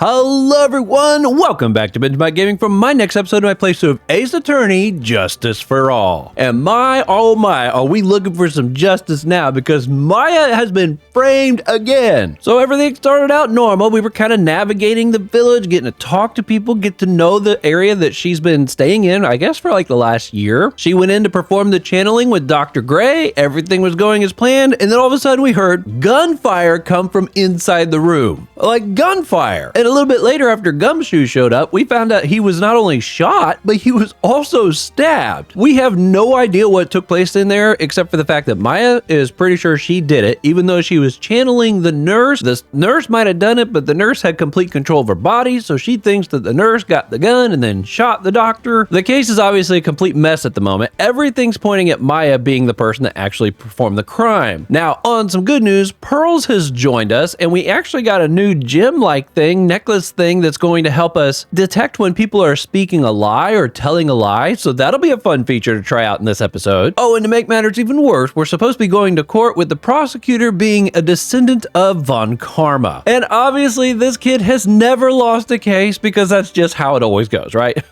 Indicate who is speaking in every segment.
Speaker 1: Hello everyone, welcome back to Benjamight Gaming for my next episode of my playthrough of Ace Attorney, Justice for All. And oh my, are we looking for some justice now because Maya has been framed again. So everything started out normal. We were kind of navigating the village, getting to talk to people, get to know the area that she's been staying in, I guess for like the last year. She went in to perform the channeling with Dr. Gray. Everything was going as planned. And then all of a sudden we heard gunfire come from inside the room. Like gunfire. And a little bit later, after Gumshoe showed up, we found out he was not only shot, but he was also stabbed. We have no idea what took place in there, except for the fact that Maya is pretty sure she did it, even though she was channeling the nurse. The nurse might have done it, but the nurse had complete control of her body, so she thinks that the nurse got the gun and then shot the doctor. The case is obviously a complete mess at the moment. Everything's pointing at Maya being the person that actually performed the crime. Now, on some good news, Pearls has joined us, and we actually got a new gem-like thing, necklace thing that's going to help us detect when people are speaking a lie or telling a lie, so that'll be a fun feature to try out in this episode. Oh, and to make matters even worse, we're supposed to be going to court with the prosecutor being a descendant of Von Karma. And obviously this kid has never lost a case because that's just how it always goes, right?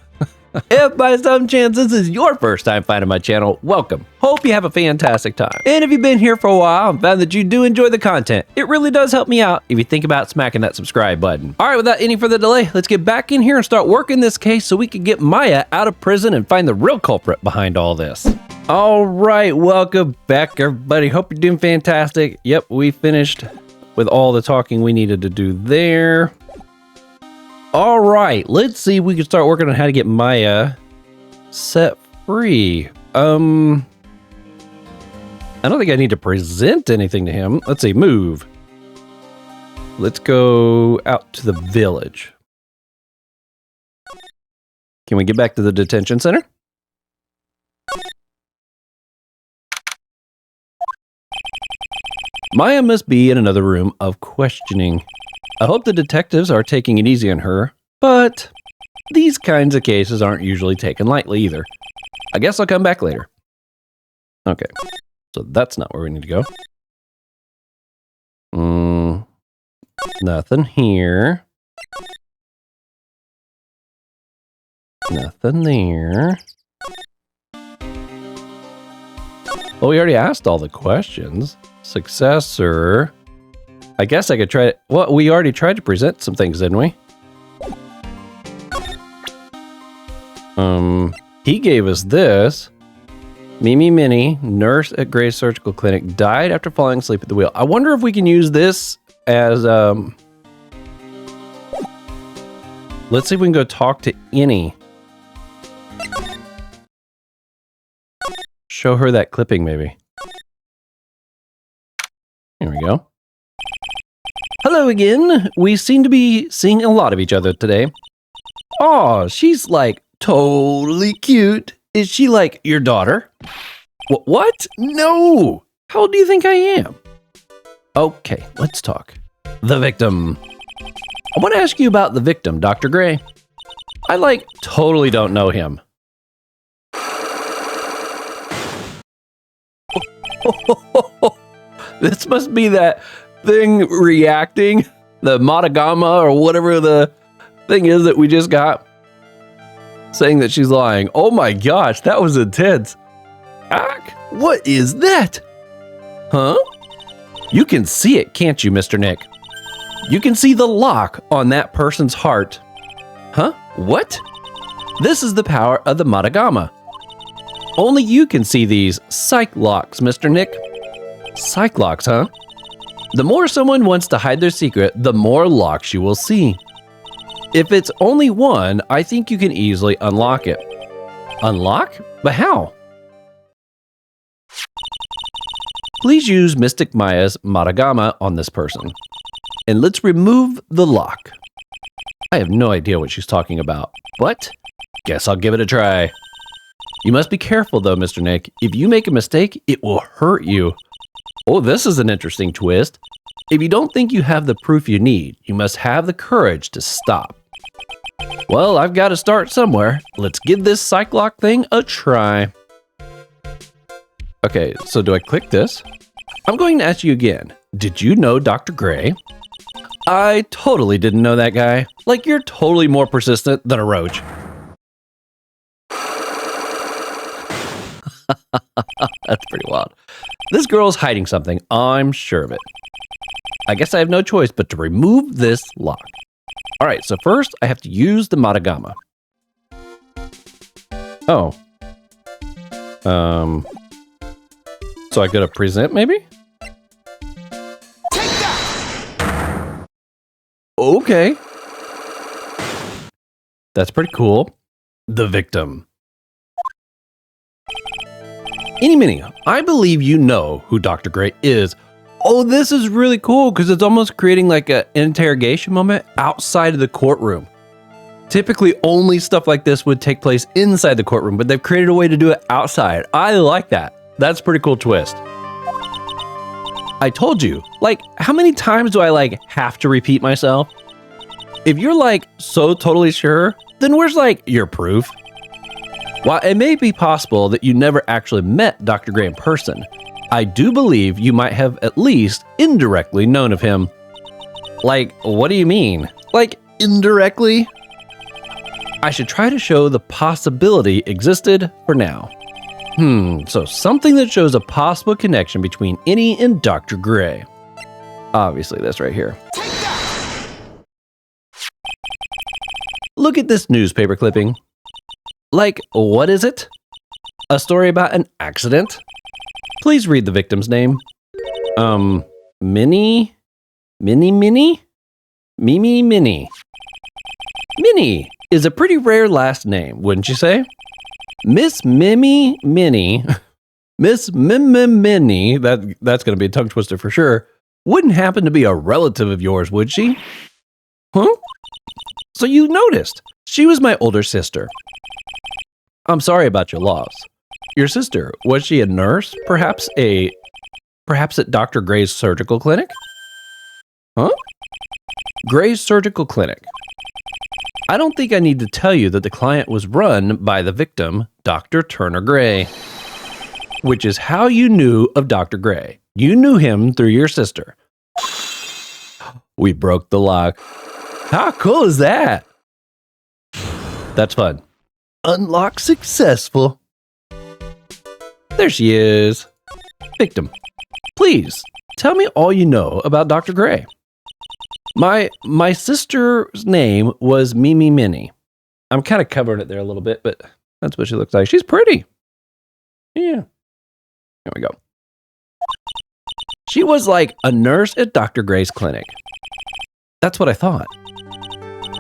Speaker 1: If by some chance this is your first time finding my channel, welcome. Hope you have a fantastic time. And if you've been here for a while and found that you do enjoy the content, it really does help me out if you think about smacking that subscribe button. All right, without any further delay, let's get back in here and start working this case so we can get Maya out of prison and find the real culprit behind all this. All right, welcome back, everybody. Hope you're doing fantastic. Yep, we finished with all the talking we needed to do there. All right, let's see if we can start working on how to get Maya set free. I don't think I need to present anything to him. Let's see, move. Let's go out to the village. Can we get back to the detention center? Maya must be in another room of questioning. I hope the detectives are taking it easy on her, but these kinds of cases aren't usually taken lightly either. I guess I'll come back later. Okay, so that's not where we need to go. Nothing here. Nothing there. Well, we already asked all the questions. Successor. I guess I could try it. Well, we already tried to present some things, didn't we? He gave us this. Mimi Minnie, nurse at Gray's Surgical Clinic, died after falling asleep at the wheel. I wonder if we can use this as, let's see if we can go talk to Annie. Show her that clipping, maybe. Here we go. Hello again. We seem to be seeing a lot of each other today. Oh, she's like totally cute. Is she like your daughter? What? No. How old do you think I am? Okay, let's talk. The victim. I want to ask you about the victim, Dr. Gray. I like totally don't know him. This must be that thing reacting, the Matagama or whatever the thing is that we just got, saying that she's lying. Oh my gosh, that was intense. Ack, what is that? Huh? You can see it, can't you, Mr. Nick? You can see the lock on that person's heart. Huh? What? This is the power of the Matagama. Only you can see these psych locks, Mr. Nick. Psych locks, huh? The more someone wants to hide their secret, the more locks you will see. If it's only one, I think you can easily unlock it. Unlock? But how? Please use Mystic Maya's Matagama on this person. And let's remove the lock. I have no idea what she's talking about, but guess I'll give it a try. You must be careful though, Mr. Nick. If you make a mistake, it will hurt you. Oh, this is an interesting twist. If you don't think you have the proof you need, you must have the courage to stop. Well, I've got to start somewhere. Let's give this psych lock thing a try. Okay, so do I click this? I'm going to ask you again. Did you know Dr. Gray? I totally didn't know that guy. Like, you're totally more persistent than a roach. That's pretty wild. This girl's hiding something, I'm sure of it. I guess I have no choice but to remove this lock. All right, so first I have to use the Matagama. Oh. So I gotta present, maybe? Take that! Okay. That's pretty cool. The victim. Eeny Meeny, I believe you know who Dr. Gray is. Oh, this is really cool because it's almost creating like an interrogation moment outside of the courtroom. Typically, only stuff like this would take place inside the courtroom, but they've created a way to do it outside. I like that. That's a pretty cool twist. I told you, like, how many times do I like have to repeat myself? If you're like so totally sure, then where's like your proof? While it may be possible that you never actually met Dr. Gray in person, I do believe you might have at least indirectly known of him. Like, what do you mean? Like, indirectly? I should try to show the possibility existed for now. So something that shows a possible connection between Innie and Dr. Gray. Obviously, this right here. Look at this newspaper clipping. Like, what is it? A story about an accident? Please read the victim's name. Minnie? Minnie? Minnie is a pretty rare last name, wouldn't you say? Miss Minnie, Miss Minnie, that's going to be a tongue twister for sure, wouldn't happen to be a relative of yours, would she? Huh? So you noticed, she was my older sister. I'm sorry about your loss. Your sister, was she a nurse? Perhaps at Dr. Gray's surgical clinic? Huh? Gray's surgical clinic. I don't think I need to tell you that the client was run by the victim, Dr. Turner Gray. Which is how you knew of Dr. Gray. You knew him through your sister. We broke the lock. How cool is that? That's fun. Unlock successful. There she is. Victim. Please, tell me all you know about Dr. Gray. My sister's name was Minnie. I'm kind of covering it there a little bit, but that's what she looks like. She's pretty. Yeah. There we go. She was like a nurse at Dr. Gray's clinic. That's what I thought.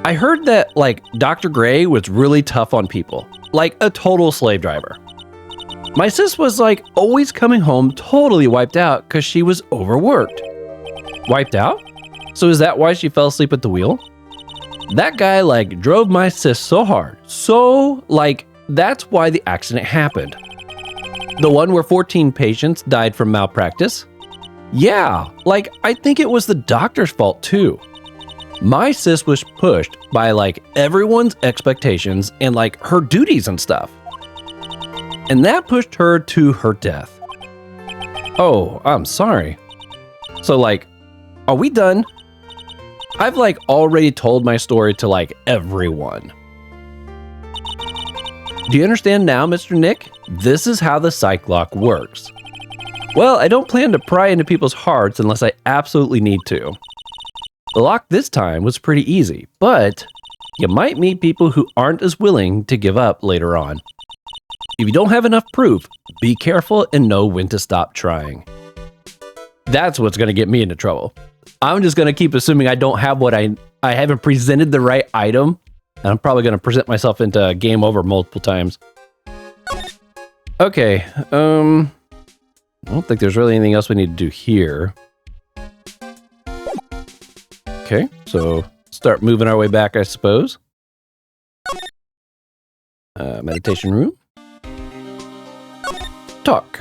Speaker 1: I heard that like Dr. Gray was really tough on people, like a total slave driver. My sis was like always coming home totally wiped out because she was overworked. Wiped out? So is that why she fell asleep at the wheel? That guy like drove my sis so hard. So like that's why the accident happened. The one where 14 patients died from malpractice? Yeah, like I think it was the doctor's fault too. My sis was pushed by like everyone's expectations and like her duties and stuff. And that pushed her to her death. Oh, I'm sorry. So like, are we done? I've like already told my story to like everyone. Do you understand now, Mr. Nick? This is how the psych lock works. Well, I don't plan to pry into people's hearts unless I absolutely need to. The lock this time was pretty easy, but you might meet people who aren't as willing to give up later on. If you don't have enough proof, be careful and know when to stop trying. That's what's going to get me into trouble. I'm just going to keep assuming I don't have what I haven't presented the right item, and I'm probably going to present myself into game over multiple times. Okay, I don't think there's really anything else we need to do here. Okay, so start moving our way back, I suppose. Meditation room. Talk.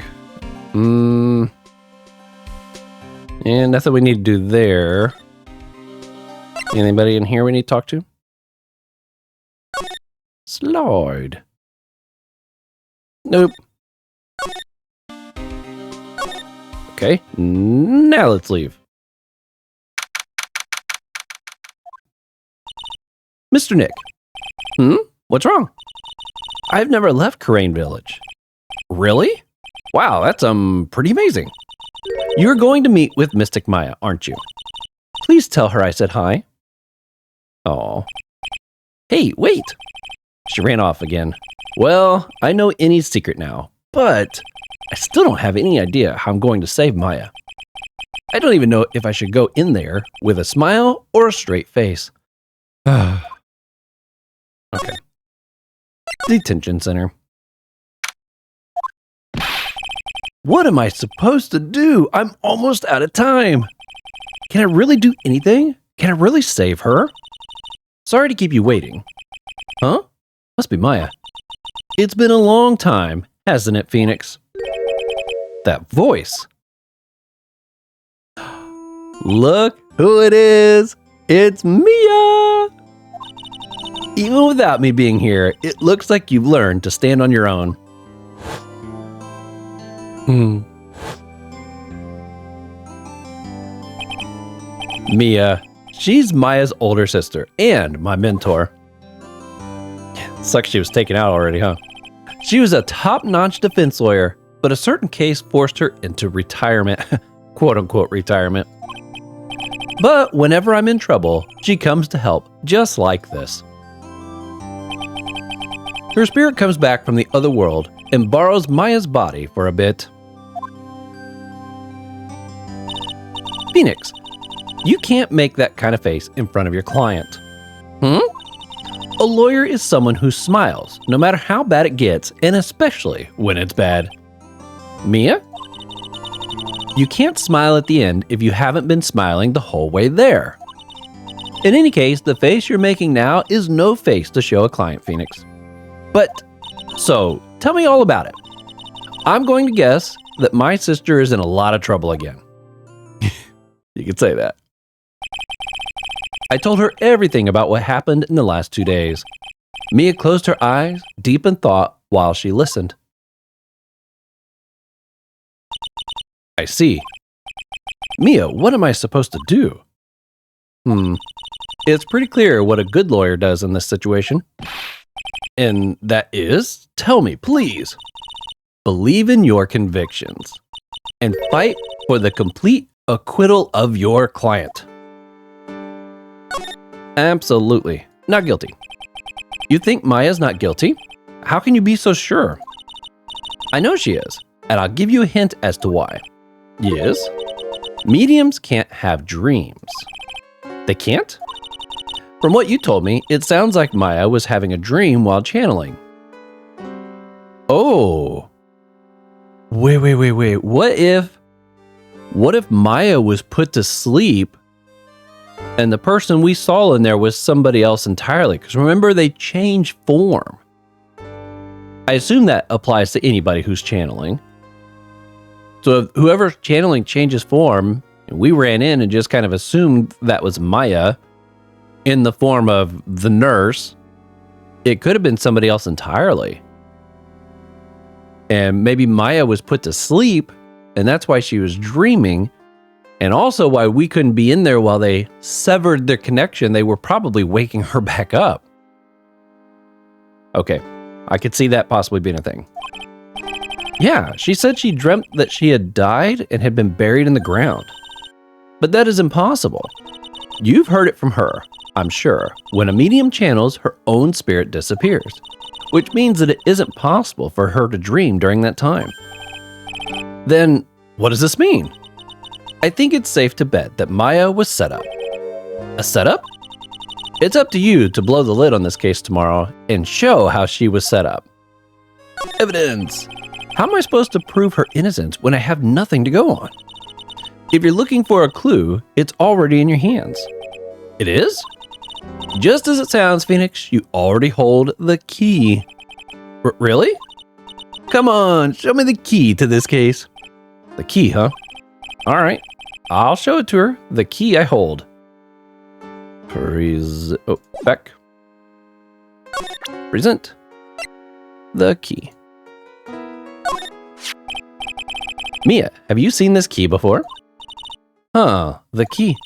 Speaker 1: And nothing we need to do there. Anybody in here we need to talk to? Slide. Nope. Okay, now let's leave. Mr. Nick. What's wrong? I've never left Karain Village. Really? Wow, that's pretty amazing. You're going to meet with Mystic Maya, aren't you? Please tell her I said hi. Oh. Hey, wait. She ran off again. Well, I know Innie's secret now, but I still don't have any idea how I'm going to save Maya. I don't even know if I should go in there with a smile or a straight face. Okay. Detention center. What am I supposed to do? I'm almost out of time. Can I really do anything? Can I really save her? Sorry to keep you waiting. Huh? Must be Maya. It's been a long time, hasn't it, Phoenix? That voice. Look who it is. It's Mia. Even without me being here, it looks like you've learned to stand on your own. Mia. She's Maya's older sister and my mentor. Sucks she was taken out already, huh? She was a top-notch defense lawyer, but a certain case forced her into retirement. Quote-unquote retirement. But whenever I'm in trouble, she comes to help, just like this. Her spirit comes back from the other world and borrows Maya's body for a bit. Phoenix, you can't make that kind of face in front of your client. A lawyer is someone who smiles, no matter how bad it gets, and especially when it's bad. Mia? You can't smile at the end if you haven't been smiling the whole way there. In any case, the face you're making now is no face to show a client, Phoenix. So, tell me all about it. I'm going to guess that my sister is in a lot of trouble again. You could say that. I told her everything about what happened in the last 2 days. Mia closed her eyes, deep in thought, while she listened. I see. Mia, what am I supposed to do? It's pretty clear what a good lawyer does in this situation. And that is, tell me, please. Believe in your convictions and fight for the complete acquittal of your client. Absolutely. Not guilty. You think Maya's not guilty? How can you be so sure? I know she is, and I'll give you a hint as to why. Yes? Mediums can't have dreams. They can't? From what you told me, it sounds like Maya was having a dream while channeling. Oh. Wait. What if Maya was put to sleep and the person we saw in there was somebody else entirely? Because remember, they change form. I assume that applies to anybody who's channeling. So if whoever's channeling changes form, and we ran in and just kind of assumed that was Maya in the form of the nurse, it could have been somebody else entirely. And maybe Maya was put to sleep, and that's why she was dreaming, and also why we couldn't be in there while they severed their connection. They were probably waking her back up. Okay, I could see that possibly being a thing. Yeah, she said she dreamt that she had died and had been buried in the ground. But that is impossible. You've heard it from her, I'm sure. When a medium channels, her own spirit disappears, which means that it isn't possible for her to dream during that time. Then, what does this mean? I think it's safe to bet that Maya was set up. A setup? It's up to you to blow the lid on this case tomorrow and show how she was set up. Evidence! How am I supposed to prove her innocence when I have nothing to go on? If you're looking for a clue, it's already in your hands. It is? Just as it sounds, Phoenix, you already hold the key. Really? Come on, show me the key to this case. The key, huh? All right, I'll show it to her. The key I hold. Back. Present the key. Mia, have you seen this key before? Huh, the key.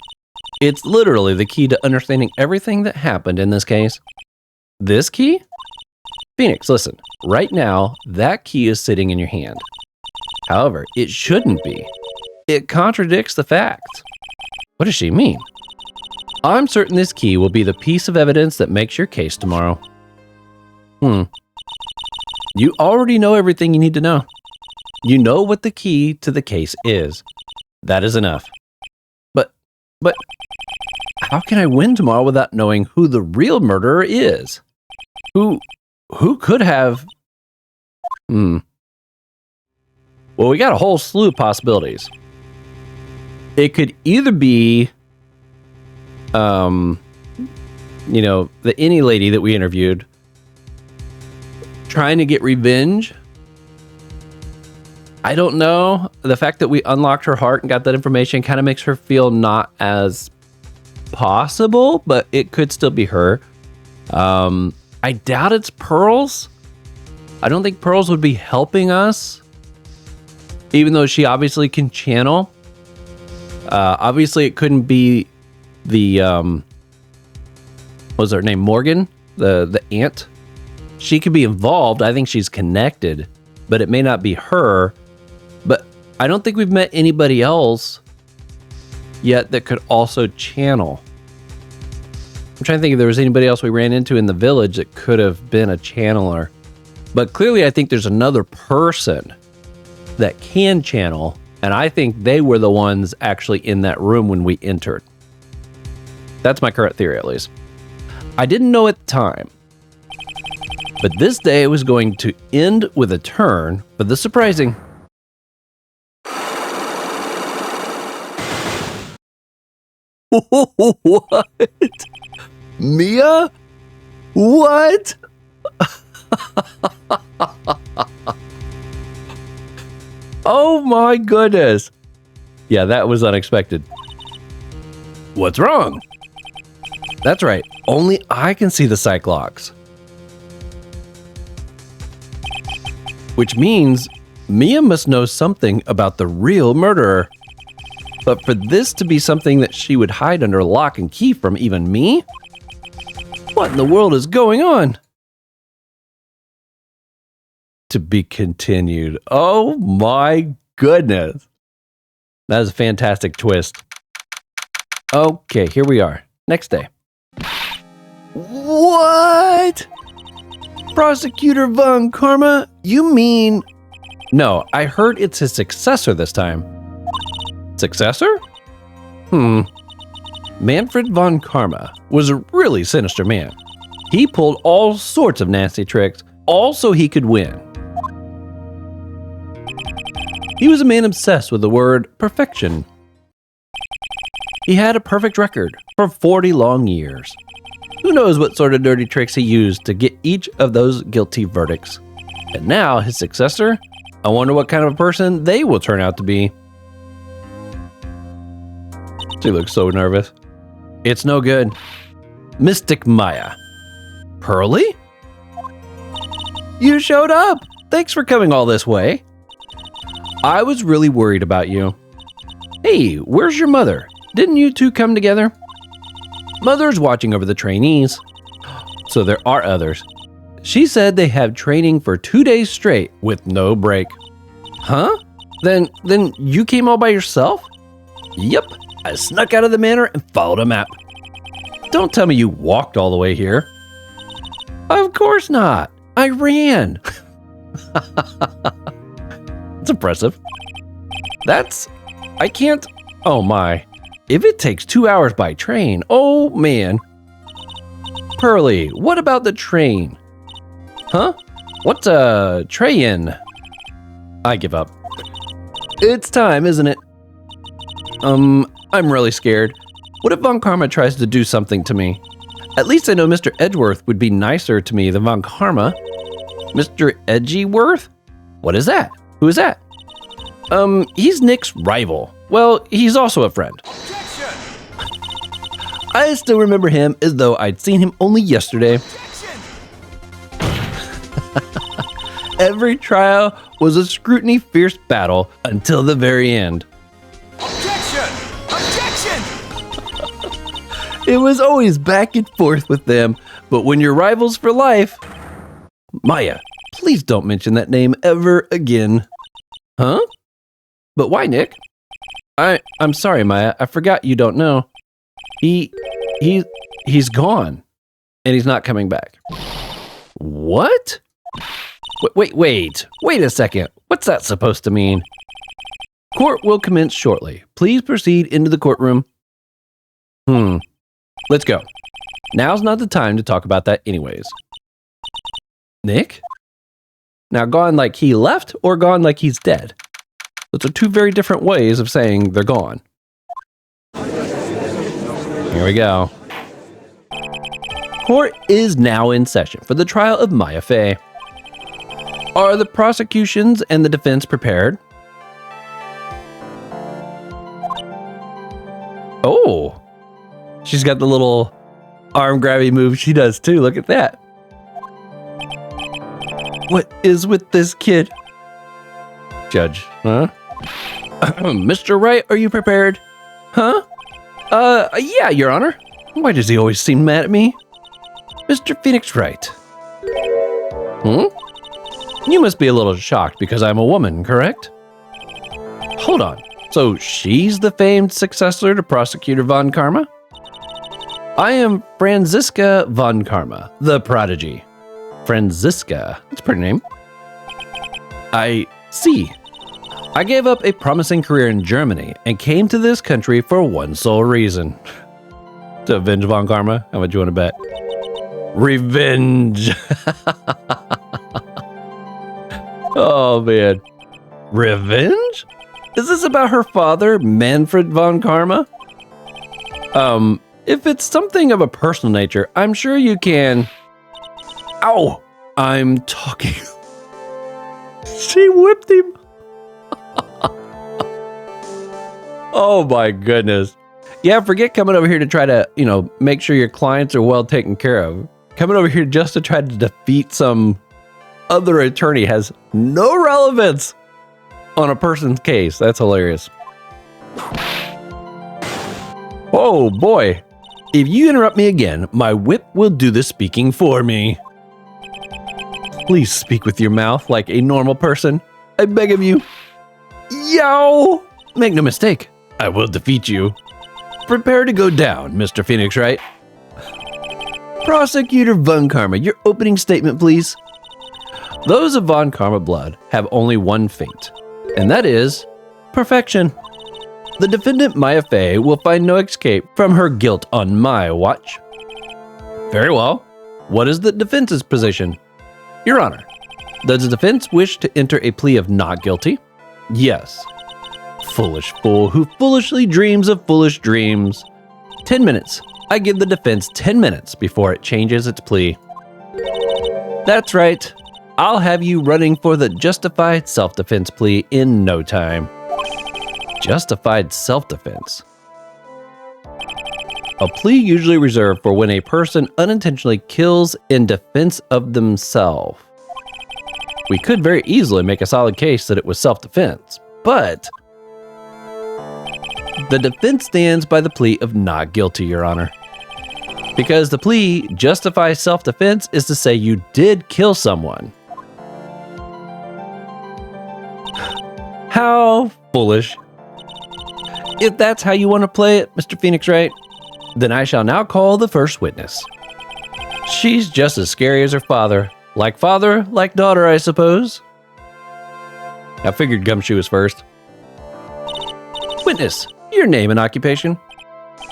Speaker 1: It's literally the key to understanding everything that happened in this case. This key? Phoenix, listen. Right now, that key is sitting in your hand. However, it shouldn't be. It contradicts the facts. What does she mean? I'm certain this key will be the piece of evidence that makes your case tomorrow. You already know everything you need to know. You know what the key to the case is. That is enough. But how can I win tomorrow without knowing who the real murderer is? Who could have... Well, we got a whole slew of possibilities. It could either be, the Any lady that we interviewed trying to get revenge. I don't know. The fact that we unlocked her heart and got that information kind of makes her feel not as possible, but it could still be her. I doubt it's Pearls. I don't think Pearls would be helping us, even though she obviously can channel. Obviously, it couldn't be the, what was her name? Morgan, the aunt. She could be involved. I think she's connected, but it may not be her. But I don't think we've met anybody else yet that could also channel. I'm trying to think if there was anybody else we ran into in the village that could have been a channeler. But clearly, I think there's another person that can channel, and I think they were the ones actually in that room when we entered. That's my current theory, at least. I didn't know at the time, but this day was going to end with a turn for the surprising. What? Mia? What? Oh my goodness. Yeah, that was unexpected. What's wrong? That's right. Only I can see the Cyclops. Which means Mia must know something about the real murderer. But for this to be something that she would hide under lock and key from even me? What in the world is going on? To be continued. Oh my goodness. That is a fantastic twist. Okay, here we are. Next day. What? Prosecutor Von Karma? You mean... No, I heard it's his successor this time. Successor? Manfred Von Karma was a really sinister man. He pulled all sorts of nasty tricks, all so he could win. He was a man obsessed with the word perfection. He had a perfect record for 40 long years. Who knows what sort of dirty tricks he used to get each of those guilty verdicts. And now his successor, I wonder what kind of a person they will turn out to be. She looks so nervous. It's no good. Mystic Maya. Pearly? You showed up. Thanks for coming all this way. I was really worried about you. Hey, where's your mother? Didn't you two come together? Mother's watching over the trainees. So there are others. She said they have training for 2 days straight with no break. Huh? Then you came all by yourself? Yep. I snuck out of the manor and followed a map. Don't tell me you walked all the way here. Of course not. I ran. It's impressive. I can't, oh my. If it takes 2 hours by train, oh man. Pearly, what about the train? Huh? What's a train? I give up. It's time, isn't it? I'm really scared. What if Von Karma tries to do something to me? At least I know Mr. Edgeworth would be nicer to me than Von Karma. Mr. Edgeworth? What is that? Who is that? He's Nick's rival. Well, he's also a friend. Objection! I still remember him as though I'd seen him only yesterday. Every trial was a scrutiny fierce battle until the very end. Objection! Objection! It was always back and forth with them, but when you're rivals for life... Maya, please don't mention that name ever again. Huh? But why, Nick? I'm sorry, Maya. I forgot you don't know. He's gone, and he's not coming back. What? Wait a second. What's that supposed to mean? Court will commence shortly. Please proceed into the courtroom. Let's go. Now's not the time to talk about that anyways. Nick? Now gone like he left or gone like he's dead? Those are two very different ways of saying they're gone. Here we go. Court is now in session for the trial of Maya Fey. Are the prosecutions and the defense prepared? Oh, she's got the little arm grabby move she does too. Look at that. What is with this kid? Judge, huh? Mr. Wright, are you prepared? Huh? Yeah, Your Honor. Why does he always seem mad at me? Mr. Phoenix Wright. You must be a little shocked because I'm a woman, correct? Hold on. So she's the famed successor to Prosecutor Von Karma? I am Franziska Von Karma, the prodigy. Franziska, that's a pretty name. I see. I gave up a promising career in Germany and came to this country for one sole reason. To avenge Von Karma? How much you want to bet? Revenge! Oh man. Revenge? Is this about her father, Manfred Von Karma? If it's something of a personal nature, I'm sure you can... Ow! I'm talking. She whipped him. Oh my goodness. Yeah, forget coming over here to try to, make sure your clients are well taken care of. Coming over here just to try to defeat some other attorney has no relevance on a person's case. That's hilarious. Oh boy. If you interrupt me again, my whip will do the speaking for me. Please speak with your mouth like a normal person. I beg of you. Yow! Make no mistake, I will defeat you. Prepare to go down, Mr. Phoenix Wright. Prosecutor Von Karma, your opening statement, please. Those of Von Karma blood have only one fate, and that is perfection. The defendant, Maya Fey, will find no escape from her guilt on my watch. Very well. What is the defense's position? Your Honor, does the defense wish to enter a plea of not guilty? Yes. Foolish fool who foolishly dreams of foolish dreams. 10 minutes. I give the defense 10 minutes before it changes its plea. That's right. I'll have you running for the justified self-defense plea in no time. Justified self-defense. A plea usually reserved for when a person unintentionally kills in defense of themselves. We could very easily make a solid case that it was self-defense, but the defense stands by the plea of not guilty, Your Honor. Because the plea, justify self-defense, is to say you did kill someone. How foolish. If that's how you want to play it, Mr. Phoenix Wright, then I shall now call the first witness. She's just as scary as her father. Like father, like daughter, I suppose. I figured Gumshoe was first. Witness, your name and occupation?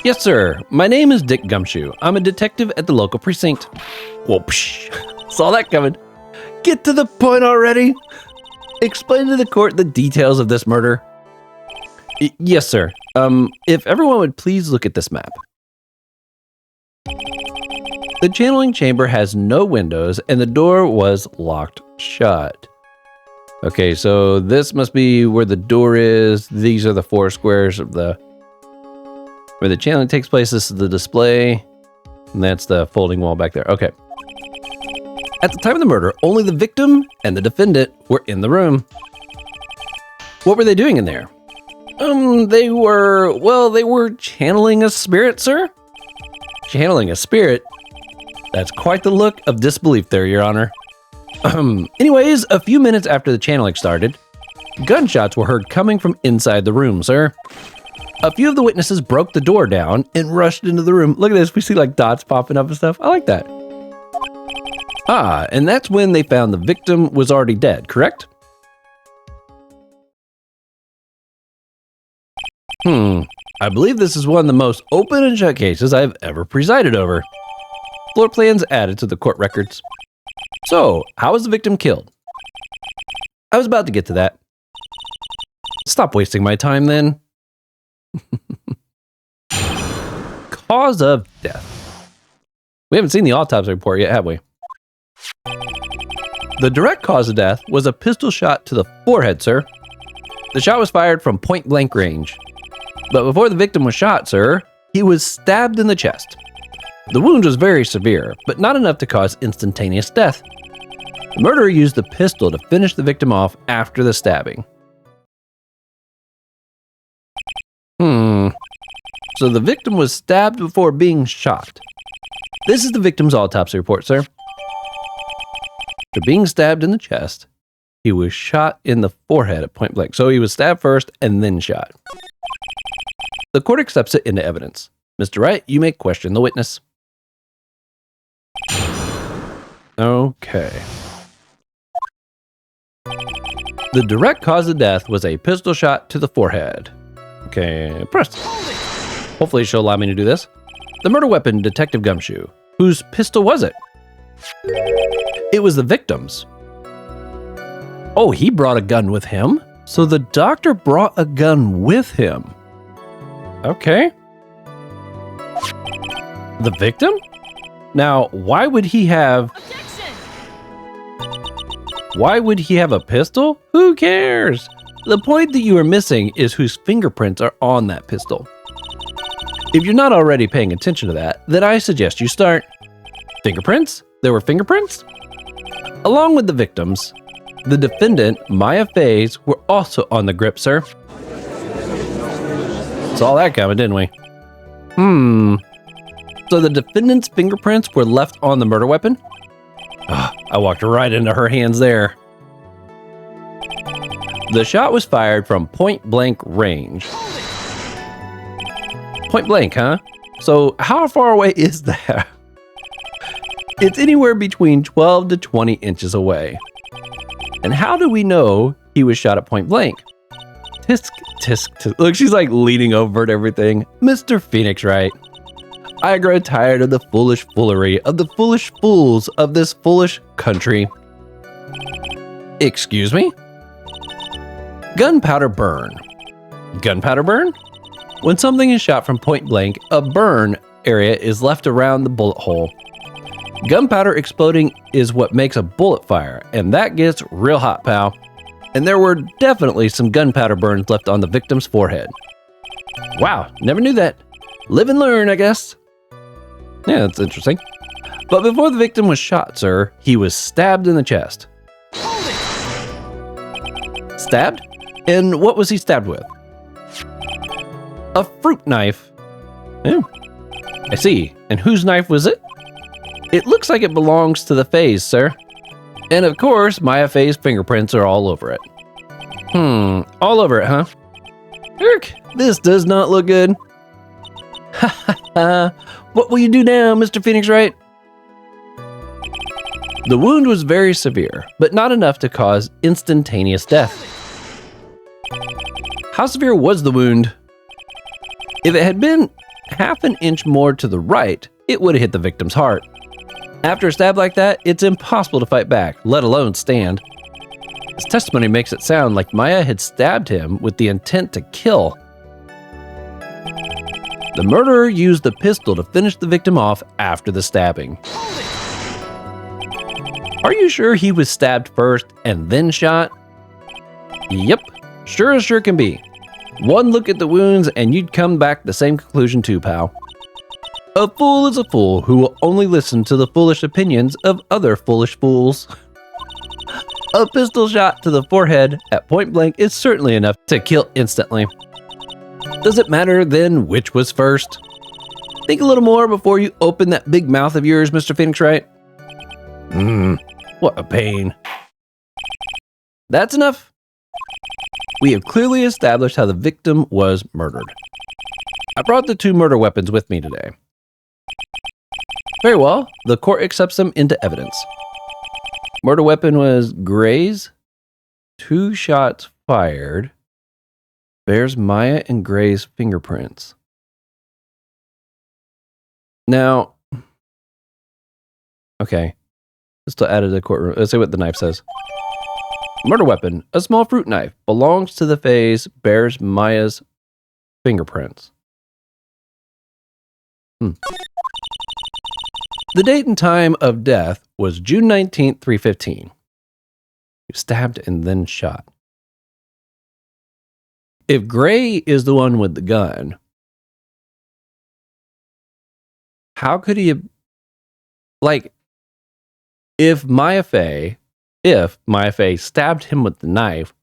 Speaker 1: Yes, sir. My name is Dick Gumshoe. I'm a detective at the local precinct. Whoopsh. Saw that coming. Get to the point already. Explain to the court the details of this murder. Yes, sir. If everyone would please look at this map. The channeling chamber has no windows and the door was locked shut. Okay, so this must be where the door is. These are the four squares of where the channeling takes place. This is the display, and that's the folding wall back there. Okay. At the time of the murder, only the victim and the defendant were in the room. What were they doing in there? They were channeling a spirit, sir. Channeling a spirit? That's quite the look of disbelief there, Your Honor. Anyways, a few minutes after the channeling started, gunshots were heard coming from inside the room, sir. A few of the witnesses broke the door down and rushed into the room. Look at this, we see like dots popping up and stuff. I like that. Ah, and that's when they found the victim was already dead, correct? I believe this is one of the most open and shut cases I've ever presided over. Floor plans added to the court records. So, how was the victim killed? I was about to get to that. Stop wasting my time then. Cause of death. We haven't seen the autopsy report yet, have we? The direct cause of death was a pistol shot to the forehead, sir. The shot was fired from point-blank range. But before the victim was shot, sir, he was stabbed in the chest. The wound was very severe, but not enough to cause instantaneous death. The murderer used the pistol to finish the victim off after the stabbing. So the victim was stabbed before being shot. This is the victim's autopsy report, sir. After being stabbed in the chest, he was shot in the forehead at point blank. So he was stabbed first and then shot. The court accepts it into evidence. Mr. Wright, you may question the witness. Okay. The direct cause of death was a pistol shot to the forehead. Okay, press. Hopefully she'll allow me to do this. The murder weapon, Detective Gumshoe. Whose pistol was it? It was the victim's. Oh, he brought a gun with him? So the doctor brought a gun with him. Okay. The victim? Now, why would he have...
Speaker 2: Objection!
Speaker 1: Why would he have a pistol? Who cares? The point that you are missing is whose fingerprints are on that pistol. If you're not already paying attention to that, then I suggest you start. Fingerprints? There were fingerprints? Along with the victims, the defendant, Maya Fays, were also on the grip, sir. Saw that coming, didn't we? So the defendant's fingerprints were left on the murder weapon? I walked right into her hands there. The shot was fired from point-blank range. Point blank, huh? So how far away is that? It's anywhere between 12 to 20 inches away. And how do we know he was shot at point blank? Tisk, tisk, tisk. Look, she's like leaning over at everything. Mr. Phoenix Wright. I grow tired of the foolish foolery of the foolish fools of this foolish country. Excuse me? Gunpowder burn. Gunpowder burn? When something is shot from point blank, a burn area is left around the bullet hole. Gunpowder exploding is what makes a bullet fire, and that gets real hot, pal. And there were definitely some gunpowder burns left on the victim's forehead. Wow, never knew that. Live and learn, I guess. Yeah, that's interesting. But before the victim was shot, sir, he was stabbed in the chest. Stabbed? And what was he stabbed with? A fruit knife. Oh, I see. And whose knife was it? It looks like it belongs to the Fays, sir. And of course, Maya Faye's fingerprints are all over it. All over it, huh? Irk, this does not look good. Ha ha ha. What will you do now, Mr. Phoenix Wright? The wound was very severe, but not enough to cause instantaneous death. How severe was the wound? If it had been half an inch more to the right, it would have hit the victim's heart. After a stab like that, it's impossible to fight back, let alone stand. His testimony makes it sound like Maya had stabbed him with the intent to kill. The murderer used the pistol to finish the victim off after the stabbing. Are you sure he was stabbed first and then shot? Yep, sure as sure can be. One look at the wounds and you'd come back to the same conclusion too, pal. A fool is a fool who will only listen to the foolish opinions of other foolish fools. A pistol shot to the forehead at point blank is certainly enough to kill instantly. Does it matter then which was first? Think a little more before you open that big mouth of yours, Mr. Phoenix Wright. What a pain. That's enough. We have clearly established how the victim was murdered. I brought the 2 murder weapons with me today. Very well, the court accepts them into evidence. Murder weapon was Gray's. 2 shots fired. Bears Maya and Gray's fingerprints. Now, okay, let's still add it to the courtroom. Let's see what the knife says. Murder weapon, a small fruit knife, belongs to the phase, bears Maya's fingerprints. The date and time of death was June 19th, 3:15. He was stabbed and then shot. If Gray is the one with the gun, how could he have, like, if Maya Fey stabbed him with the knife,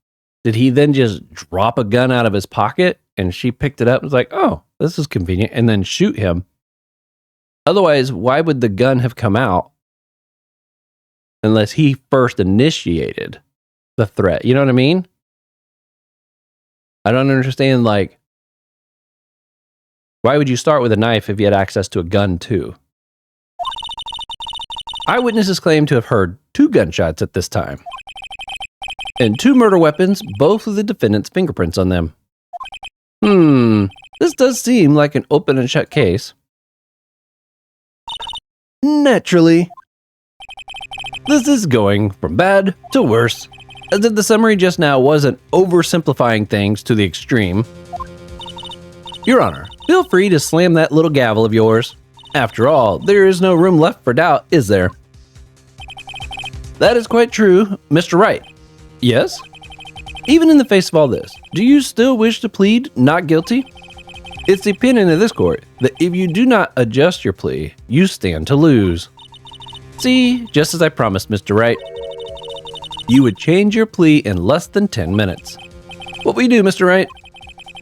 Speaker 1: did he then just drop a gun out of his pocket and she picked it up and was like, oh, this is convenient, and then shoot him? Otherwise, why would the gun have come out unless he first initiated the threat? You know what I mean? I don't understand, like, why would you start with a knife if you had access to a gun too? Eyewitnesses claim to have heard 2 gunshots at this time, and 2 murder weapons, both with the defendant's fingerprints on them. This does seem like an open and shut case. Naturally, this is going from bad to worse, as if the summary just now wasn't oversimplifying things to the extreme. Your Honor, feel free to slam that little gavel of yours. After all, there is no room left for doubt, is there? That is quite true, Mr. Wright. Yes? Even in the face of all this, do you still wish to plead not guilty? It's the opinion of this court that if you do not adjust your plea, you stand to lose. See, just as I promised, Mr. Wright, you would change your plea in less than 10 minutes. What will you do, Mr. Wright?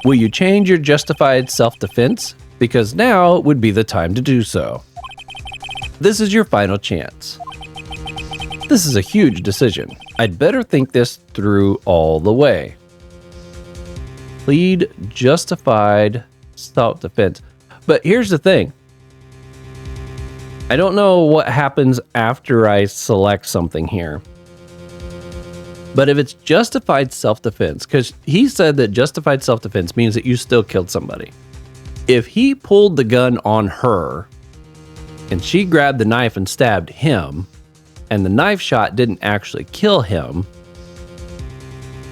Speaker 1: Will you change your justified self-defense? Because now would be the time to do so. This is your final chance. This is a huge decision. I'd better think this through all the way. Plead justified self-defense. But here's the thing. I don't know what happens after I select something here. But if it's justified self-defense, because he said that justified self-defense means that you still killed somebody. If he pulled the gun on her and she grabbed the knife and stabbed him, and the knife shot didn't actually kill him,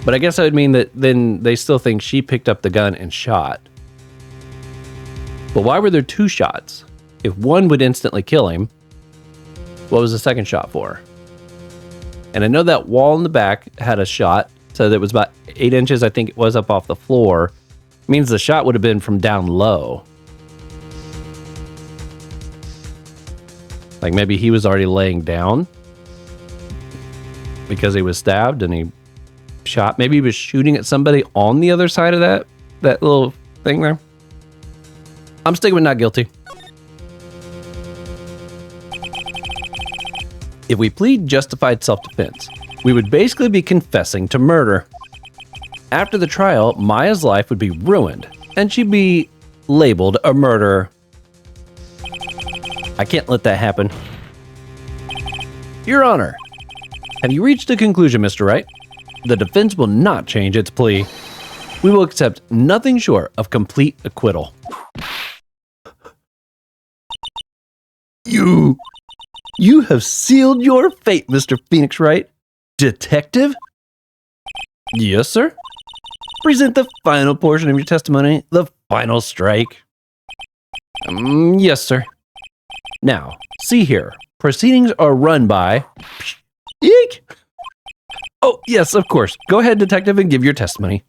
Speaker 1: but I guess that would mean that then they still think she picked up the gun and shot. But why were there 2 shots? If one would instantly kill him, what was the second shot for? And I know that wall in the back had a shot, so that was about 8 inches, I think it was, up off the floor. It means the shot would have been from down low. Like maybe he was already laying down because he was stabbed and he shot. Maybe he was shooting at somebody on the other side of that little thing there. I'm sticking with not guilty. If we plead justified self-defense, we would basically be confessing to murder. After the trial, Maya's life would be ruined, and she'd be labeled a murderer. I can't let that happen. Your Honor, have you reached a conclusion, Mr. Wright? The defense will not change its plea. We will accept nothing short of complete acquittal. You have sealed your fate, Mr. Phoenix Wright. Detective? Yes, sir. Present the final portion of your testimony, the final strike. Yes, sir. Now, see here. Proceedings are run by... Eek! Oh, yes, of course. Go ahead, detective, and give your testimony.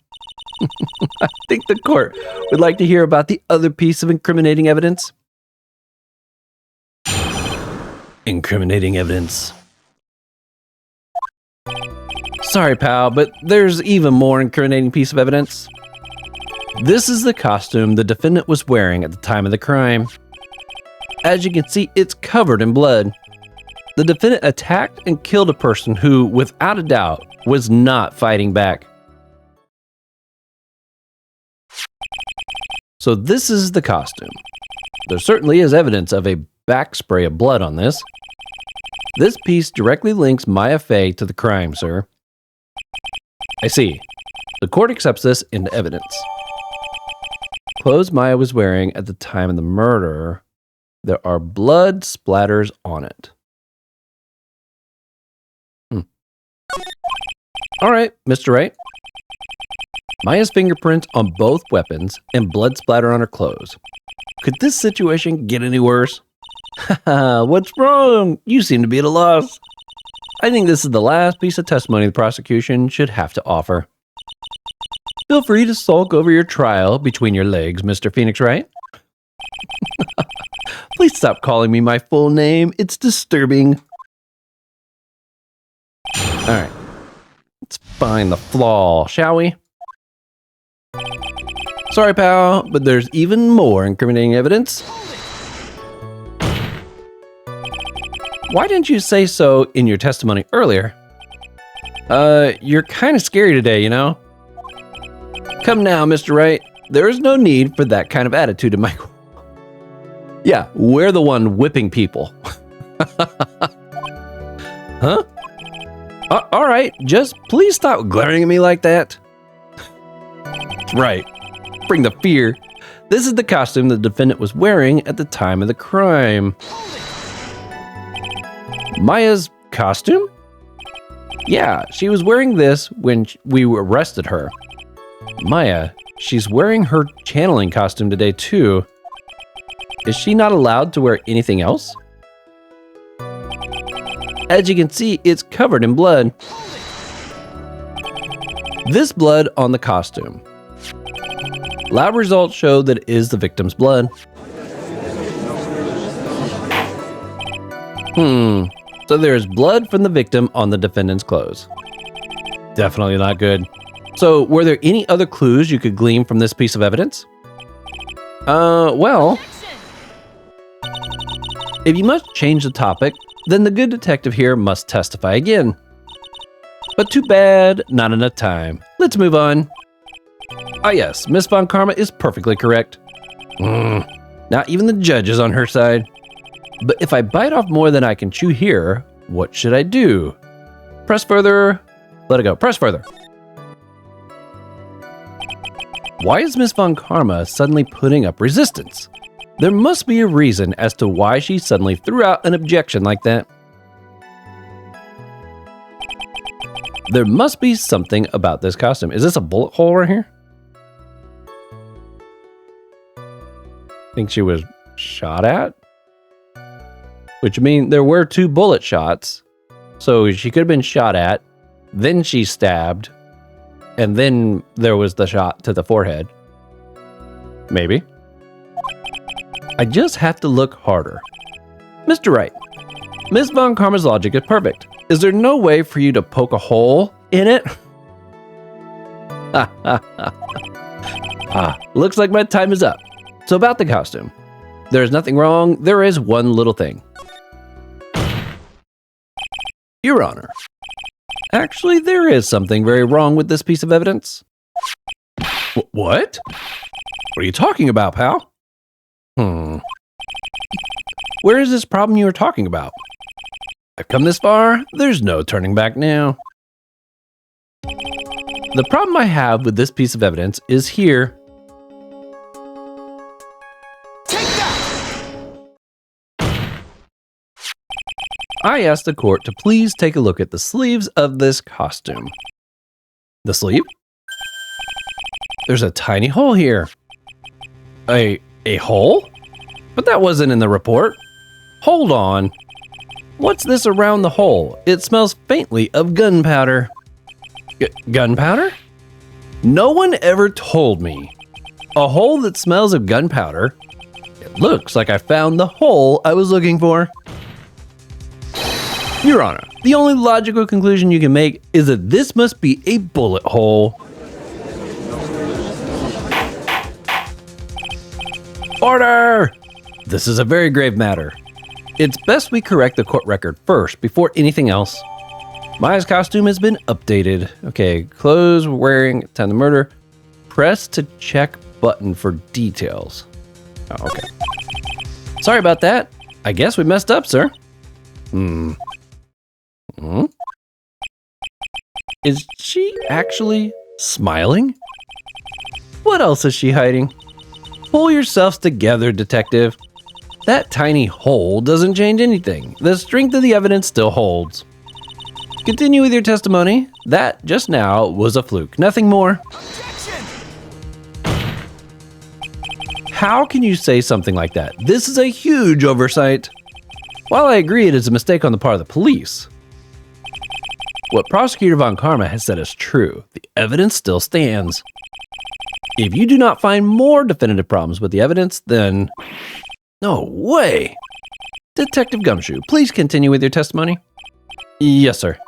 Speaker 1: I think the court would like to hear about the other piece of incriminating evidence. Incriminating evidence. Sorry, pal, but there's even more incriminating piece of evidence. This is the costume the defendant was wearing at the time of the crime. As you can see, it's covered in blood. The defendant attacked and killed a person who, without a doubt, was not fighting back. So this is the costume. There certainly is evidence of a back spray of blood on this. This piece directly links Maya Fey to the crime, sir. I see. The court accepts this into evidence. Clothes Maya was wearing at the time of the murder, there are blood splatters on it. All right, Mr. Wright. Maya's fingerprints on both weapons and blood splatter on her clothes. Could this situation get any worse? Haha, what's wrong? You seem to be at a loss. I think this is the last piece of testimony the prosecution should have to offer. Feel free to sulk over your trial between your legs, Mr. Phoenix Wright. Please stop calling me my full name. It's disturbing. All right. Let's find the flaw, shall we? Sorry, pal, but there's even more incriminating evidence. Why didn't you say so in your testimony earlier? You're kind of scary today, you know? Come now, Mr. Wright. There is no need for that kind of attitude in my... Yeah, we're the one whipping people. Huh? All right, just please stop glaring at me like that. Right. Bring the fear. This is the costume the defendant was wearing at the time of the crime. Maya's costume? Yeah, she was wearing this when we arrested her. Maya, she's wearing her channeling costume today too. Is she not allowed to wear anything else? As you can see, it's covered in blood. This blood on the costume. Lab results show that it is the victim's blood. So there's blood from the victim on the defendant's clothes. Definitely not good. So were there any other clues you could glean from this piece of evidence? Well, if you must change the topic, then the good detective here must testify again. But too bad, not enough time. Let's move on. Ah yes, Miss Von Karma is perfectly correct. Not even the judge is on her side. But if I bite off more than I can chew here, what should I do? Press further. Let it go. Press further. Why is Miss Von Karma suddenly putting up resistance? There must be a reason as to why she suddenly threw out an objection like that. There must be something about this costume. Is this a bullet hole right here? Think she was shot at? Which means there were 2 bullet shots. So she could have been shot at, then she stabbed, and then there was the shot to the forehead. Maybe. I just have to look harder. Mr. Wright, Miss Von Karma's logic is perfect. Is there no way for you to poke a hole in it? Looks like my time is up. So about the costume. There is nothing wrong. There is one little thing. Your Honor, actually there is something very wrong with this piece of evidence. What? What are you talking about, pal? Where is this problem you were talking about? I've come this far, there's no turning back now. The problem I have with this piece of evidence is here.
Speaker 2: Take that!
Speaker 1: I asked the court to please take a look at the sleeves of this costume. The sleeve? There's a tiny hole here. A hole? But that wasn't in the report. Hold on. What's this around the hole? It smells faintly of gunpowder. Gunpowder? No one ever told me. A hole that smells of gunpowder? It looks like I found the hole I was looking for. Your Honor, the only logical conclusion you can make is that this must be a bullet hole. Order! This is a very grave matter. It's best we correct the court record first before anything else. Maya's costume has been updated. Okay, clothes wearing at the time of the murder. Press to check button for details. Oh, okay. Sorry about that. I guess we messed up, sir. Is she actually smiling? What else is she hiding? Pull yourselves together, detective. That tiny hole doesn't change anything. The strength of the evidence still holds. Continue with your testimony. That just now was a fluke, nothing more.
Speaker 2: Objection!
Speaker 1: How can you say something like that? This is a huge oversight. While I agree it is a mistake on the part of the police, what Prosecutor Von Karma has said is true. The evidence still stands. If you do not find more definitive problems with the evidence, then... No way! Detective Gumshoe, please continue with your testimony. Yes, sir.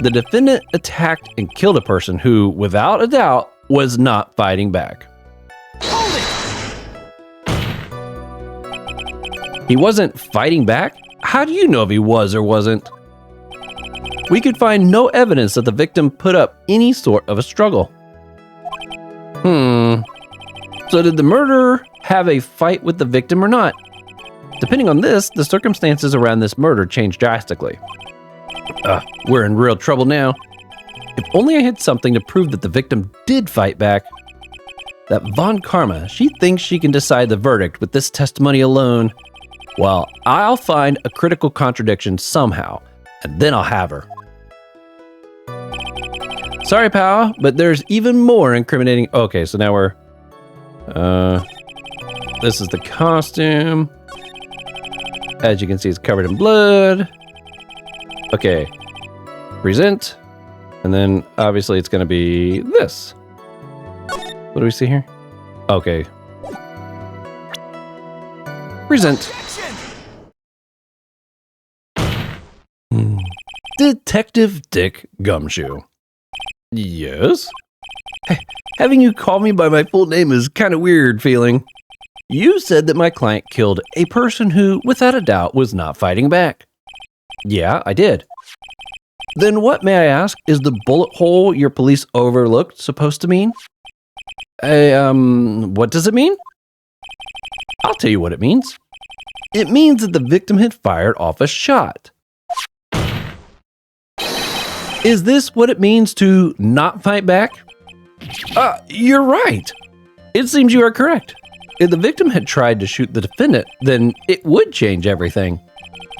Speaker 1: The defendant attacked and killed a person who, without a doubt, was not fighting back.
Speaker 2: Hold it!
Speaker 1: He wasn't fighting back? How do you know if he was or wasn't? We could find no evidence that the victim put up any sort of a struggle. So did the murderer have a fight with the victim or not? Depending on this, the circumstances around this murder change drastically. We're in real trouble now. If only I had something to prove that the victim did fight back. That Von Karma, she thinks she can decide the verdict with this testimony alone. Well, I'll find a critical contradiction somehow, and then I'll have her. Sorry, pal, but there's even more incriminating. Okay, so now we're... this is the costume. As you can see, it's covered in blood. Okay. Present. And then, obviously, it's going to be this. What do we see here? Okay. Present. Detective Dick Gumshoe. Yes? Having you call me by my full name is kind of weird feeling. You said that my client killed a person who, without a doubt, was not fighting back. Yeah, I did. Then what, may I ask, is the bullet hole your police overlooked supposed to mean? What does it mean? I'll tell you what it means. It means that the victim had fired off a shot. Is this what it means to not fight back? You're right. It seems you are correct. If the victim had tried to shoot the defendant, then it would change everything.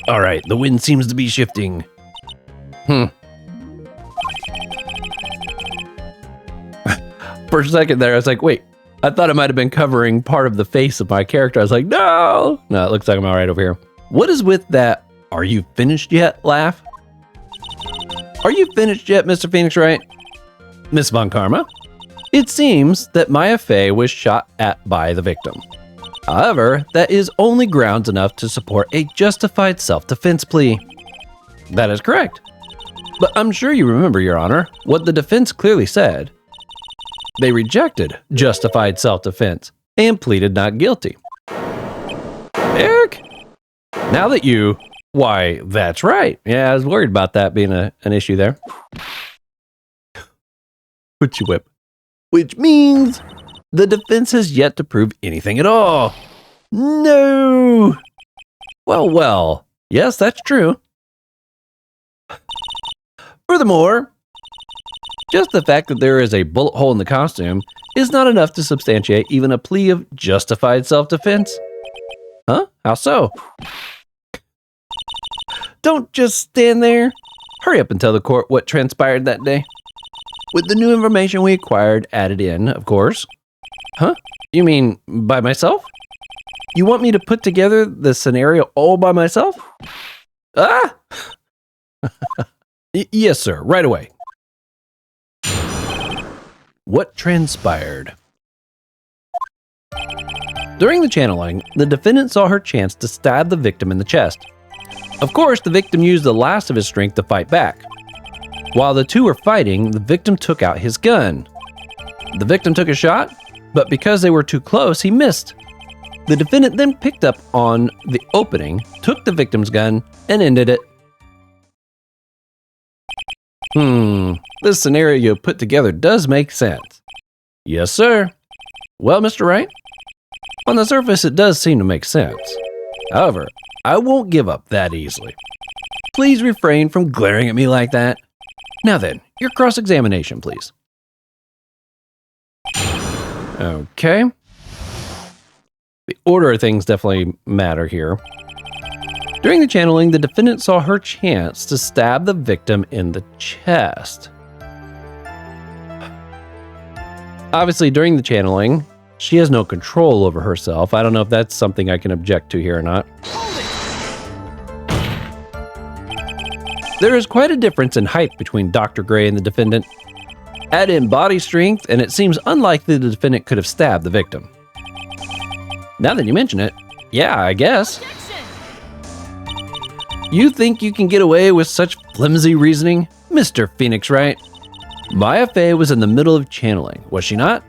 Speaker 1: All right, the wind seems to be shifting. For a second there, I was like, wait, I thought it might have been covering part of the face of my character. I was like, no. No, it looks like I'm all right over here. What is with that, are you finished yet laugh? Are you finished yet, Mr. Phoenix Wright? Miss Von Karma? It seems that Maya Fey was shot at by the victim. However, that is only grounds enough to support a justified self-defense plea. That is correct. But I'm sure you remember, Your Honor, what the defense clearly said. They rejected justified self-defense and pleaded not guilty. Eric? Now that you... Why, that's right. Yeah, I was worried about that being an issue there. Put you whip. Which means the defense has yet to prove anything at all. No. Well. Yes, that's true. Furthermore, just the fact that there is a bullet hole in the costume is not enough to substantiate even a plea of justified self-defense. Huh? How so? Don't just stand there. Hurry up and tell the court what transpired that day. With the new information we acquired added in, of course. Huh? You mean by myself? You want me to put together the scenario all by myself? Ah! Yes, sir. Right away. What transpired? During the channeling, the defendant saw her chance to stab the victim in the chest. Of course, the victim used the last of his strength to fight back. While the two were fighting, the victim took out his gun. The victim took a shot, but because they were too close, he missed. The defendant then picked up on the opening, took the victim's gun, and ended it. This scenario you put together does make sense. Yes, sir. Well, Mr. Wright, on the surface it does seem to make sense. However, I won't give up that easily. Please refrain from glaring at me like that. Now then, your cross-examination, please. Okay. The order of things definitely matter here. During the channeling, the defendant saw her chance to stab the victim in the chest. Obviously, during the channeling, she has no control over herself. I don't know if that's something I can object to here or not. There is quite a difference in height between Dr. Gray and the defendant. Add in body strength, and it seems unlikely the defendant could have stabbed the victim. Now that you mention it, yeah, I guess. You think you can get away with such flimsy reasoning? Mr. Phoenix Wright? Maya Fey was in the middle of channeling, was she not?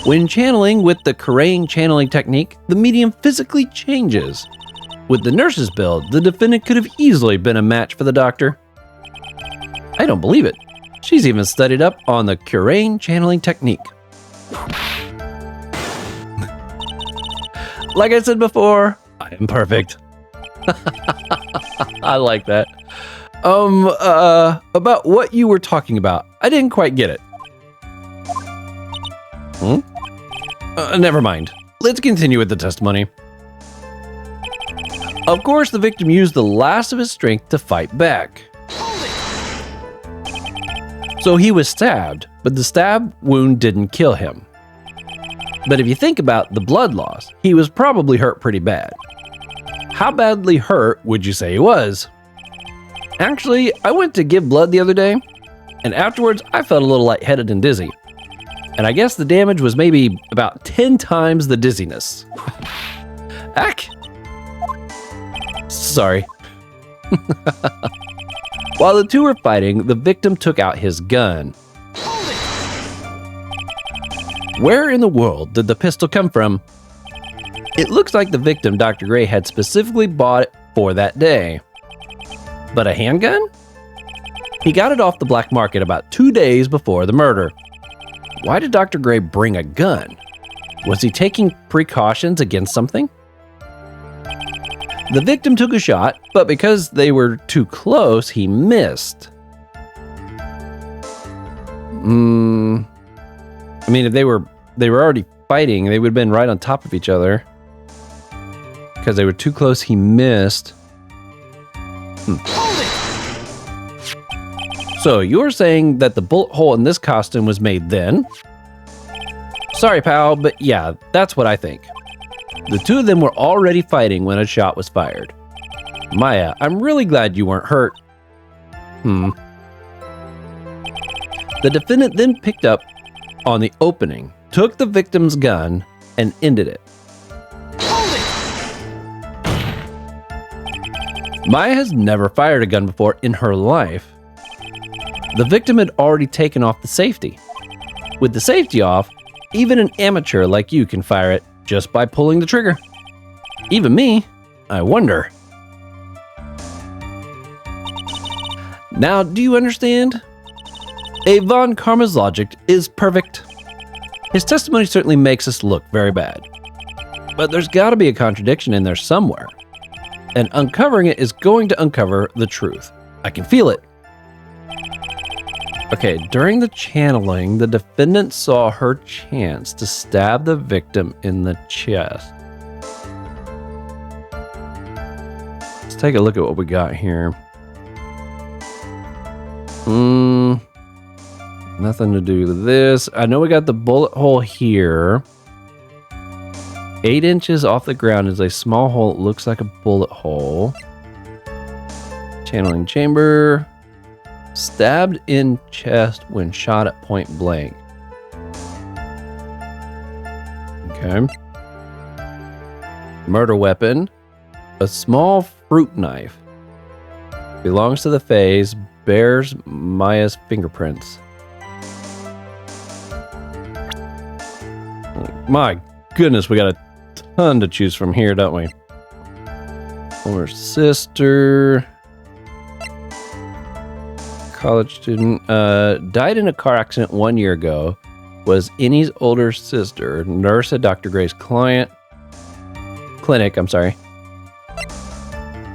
Speaker 1: When channeling with the Karain channeling technique, the medium physically changes. With the nurse's build, the defendant could have easily been a match for the doctor. I don't believe it. She's even studied up on the Karain channeling technique. Like I said before, I am perfect. I like that. About what you were talking about, I didn't quite get it. Never mind. Let's continue with the testimony. Of course, the victim used the last of his strength to fight back. So he was stabbed, but the stab wound didn't kill him. But if you think about the blood loss, he was probably hurt pretty bad. How badly hurt would you say he was? Actually, I went to give blood the other day, and afterwards I felt a little lightheaded and dizzy. And I guess the damage was maybe about 10 times the dizziness. Ack! Sorry. While the two were fighting, the victim took out his gun. Where in the world did the pistol come from? It looks like the victim, Dr. Gray, had specifically bought it for that day. But a handgun? He got it off the black market about 2 days before the murder. Why did Dr. Gray bring a gun? Was he taking precautions against something? The victim took a shot, but because they were too close, he missed. I mean, if they were already fighting, they would have been right on top of each other. Because they were too close, he missed. So you're saying that the bullet hole in this costume was made then? Sorry, pal, but yeah, that's what I think. The two of them were already fighting when a shot was fired. Maya, I'm really glad you weren't hurt. The defendant then picked up on the opening, took the victim's gun, and ended it. Maya has never fired a gun before in her life. The victim had already taken off the safety. With the safety off, even an amateur like you can fire it just by pulling the trigger. Even me, I wonder. Now, do you understand? A Von Karma's logic is perfect. His testimony certainly makes us look very bad. But there's gotta be a contradiction in there somewhere. And uncovering it is going to uncover the truth. I can feel it. Okay, during the channeling, the defendant saw her chance to stab the victim in the chest. Let's take a look at what we got here. Nothing to do with this. I know we got the bullet hole here. 8 inches off the ground is a small hole. It looks like a bullet hole. Channeling chamber. Stabbed in chest when shot at point blank. Okay. Murder weapon. A small fruit knife. Belongs to the phase. Bears Maya's fingerprints. My goodness, we got a ton to choose from here, don't we? Older sister, college student, died in a car accident 1 year ago. Was Innie's older sister, nurse at Dr. Gray's clinic.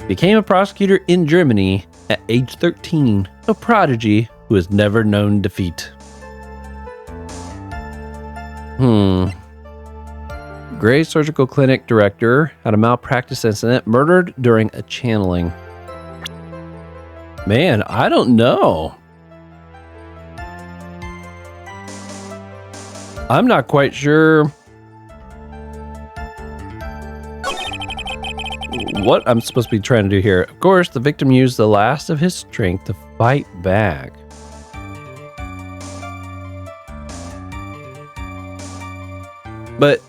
Speaker 1: Became a prosecutor in Germany at age 13. A prodigy who has never known defeat. Gray's surgical clinic director had a malpractice incident, murdered during a channeling. Man, I don't know. I'm not quite sure what I'm supposed to be trying to do here. Of course, the victim used the last of his strength to fight back. But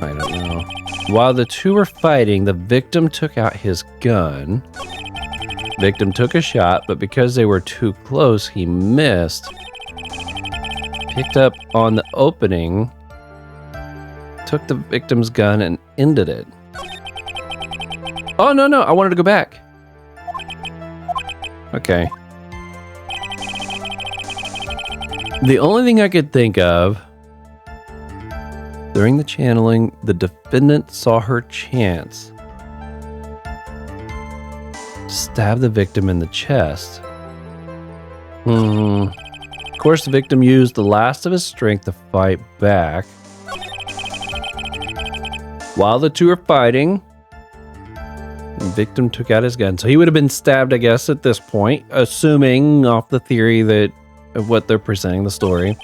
Speaker 1: I don't know. While the two were fighting, the victim took out his gun. Victim took a shot, but because they were too close, he missed. Picked up on the opening, took the victim's gun and ended it. Oh, no, I wanted to go back. Okay. The only thing I could think of, during the channeling, the defendant saw her chance to stab the victim in the chest. Of course, the victim used the last of his strength to fight back. While the two were fighting, the victim took out his gun. So he would have been stabbed, I guess, at this point, assuming off the theory that of what they're presenting the story.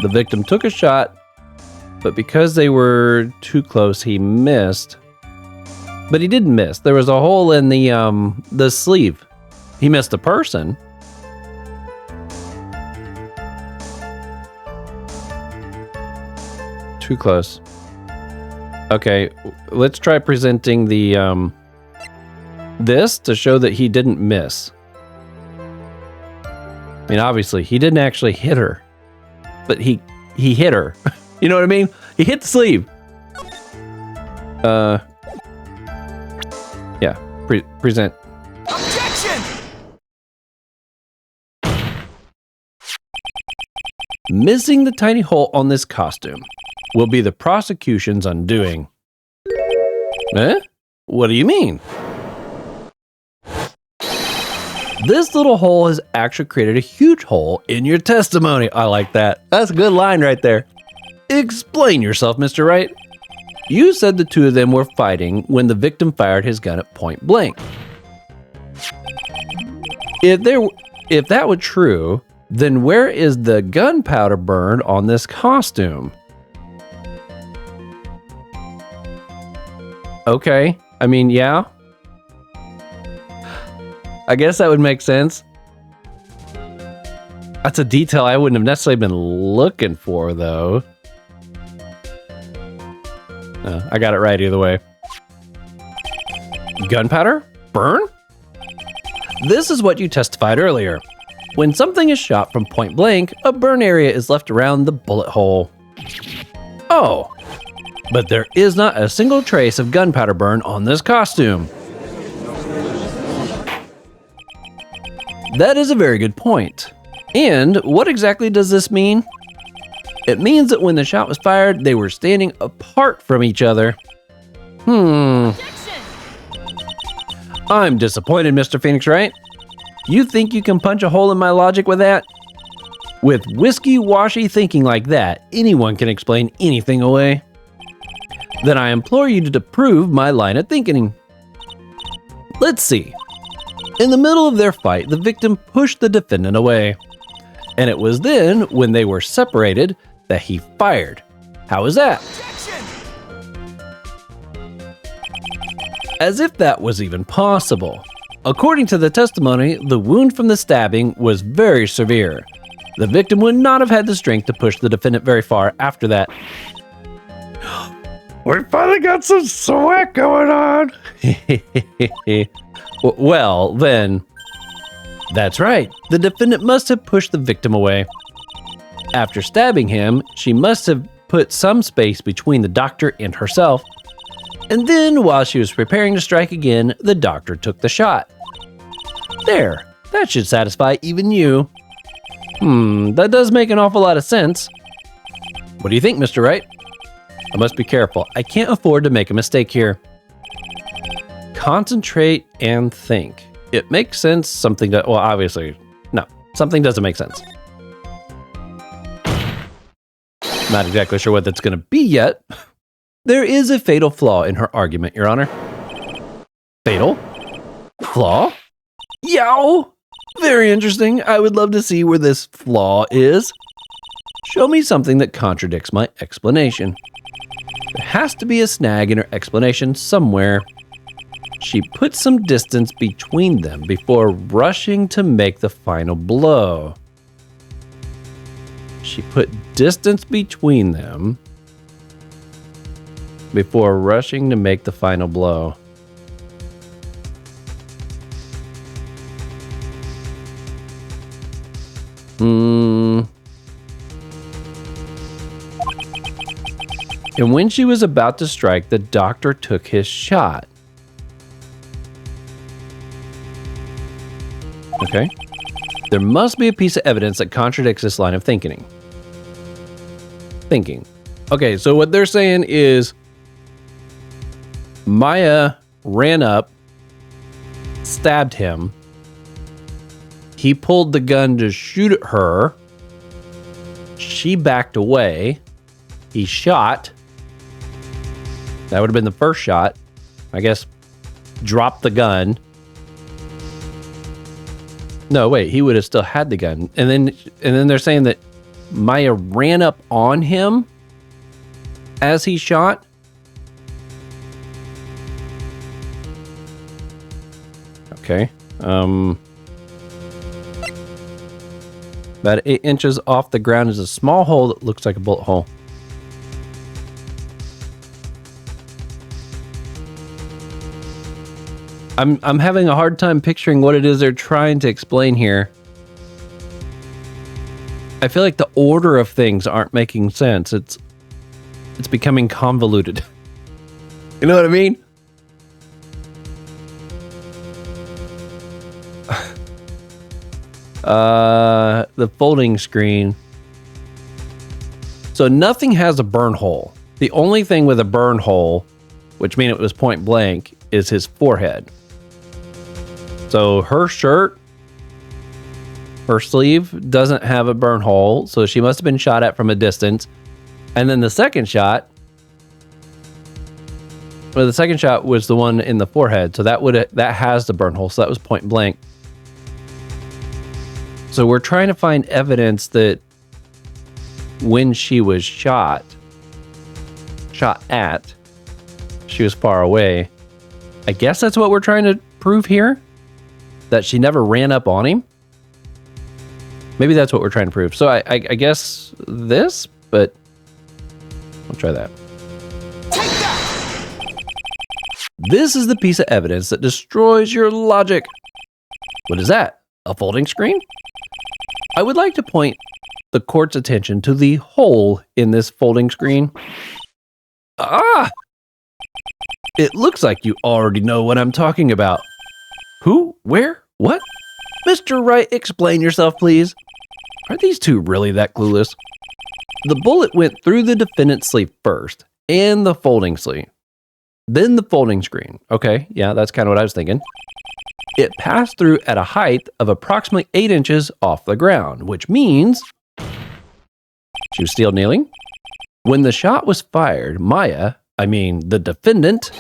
Speaker 1: The victim took a shot, but because they were too close, he missed. But he didn't miss. There was a hole in the sleeve. He missed a person. Too close. Okay, let's try presenting the this to show that he didn't miss. I mean, obviously, he didn't actually hit her, but he hit her. You know what I mean? He hit the sleeve. Yeah, present.
Speaker 2: Objection!
Speaker 1: Missing the tiny hole on this costume will be the prosecution's undoing. Eh? What do you mean? This little hole has actually created a huge hole in your testimony. I like that. That's a good line right there. Explain yourself, Mr. Wright. You said the two of them were fighting when the victim fired his gun at point blank. If that were true, then where is the gunpowder burned on this costume? Okay, I mean, yeah. I guess that would make sense. That's a detail I wouldn't have necessarily been looking for, though. I got it right either way. Gunpowder? Burn? This is what you testified earlier. When something is shot from point blank, a burn area is left around the bullet hole. Oh, but there is not a single trace of gunpowder burn on this costume. That is a very good point. And what exactly does this mean? It means that when the shot was fired, they were standing apart from each other. I'm disappointed, Mr. Phoenix Wright. You think you can punch a hole in my logic with that? With whiskey-washy thinking like that, anyone can explain anything away. Then I implore you to prove my line of thinking. Let's see. In the middle of their fight, the victim pushed the defendant away. And it was then, when they were separated, that he fired. How is that?
Speaker 2: Objection!
Speaker 1: As if that was even possible. According to the testimony, the wound from the stabbing was very severe. The victim would not have had the strength to push the defendant very far after that. We finally got some sweat going on. Well, then, that's right. The defendant must have pushed the victim away. After stabbing him, she must have put some space between the doctor and herself. And then, while she was preparing to strike again, the doctor took the shot. There, that should satisfy even you. That does make an awful lot of sense. What do you think, Mr. Wright? I must be careful. I can't afford to make a mistake here. Concentrate and think. It makes sense. Something that, well, obviously, no, something doesn't make sense. Not exactly sure what that's going to be yet. There is a fatal flaw in her argument, Your Honor. Fatal? Flaw? Yow! Very interesting. I would love to see where this flaw is. Show me something that contradicts my explanation. There has to be a snag in her explanation somewhere. She put some distance between them before rushing to make the final blow. She put distance between them before rushing to make the final blow. And when she was about to strike, the doctor took his shot. Okay. There must be a piece of evidence that contradicts this line of thinking. Okay, so what they're saying is Maya ran up, stabbed him. He pulled the gun to shoot at her. She backed away. He shot. That would have been the first shot. I guess dropped the gun. No, wait, he would have still had the gun. And then they're saying that Maya ran up on him as he shot. Okay. About 8 inches off the ground is a small hole that looks like a bullet hole. I'm having a hard time picturing what it is they're trying to explain here. I feel like the order of things aren't making sense. It's becoming convoluted. You know what I mean? The folding screen. So nothing has a burn hole. The only thing with a burn hole, which means it was point blank, is his forehead. So her shirt, her sleeve doesn't have a burn hole, so she must have been shot at from a distance. And then the second shot, well, the second shot was the one in the forehead, so that has the burn hole, so that was point blank. So we're trying to find evidence that when she was shot at, she was far away. I guess that's what we're trying to prove here. That she never ran up on him? Maybe that's what we're trying to prove. So I guess this, but we'll try that.
Speaker 2: Take that!
Speaker 1: This is the piece of evidence that destroys your logic. What is that? A folding screen? I would like to point the court's attention to the hole in this folding screen. Ah! It looks like you already know what I'm talking about. Who? Where? What? Mr. Wright, explain yourself, please. Are these two really that clueless? The bullet went through the defendant's sleeve first, and the folding sleeve. Then the folding screen. Okay, yeah, that's kind of what I was thinking. It passed through at a height of approximately 8 inches off the ground, which means she was still kneeling. When the shot was fired, the defendant,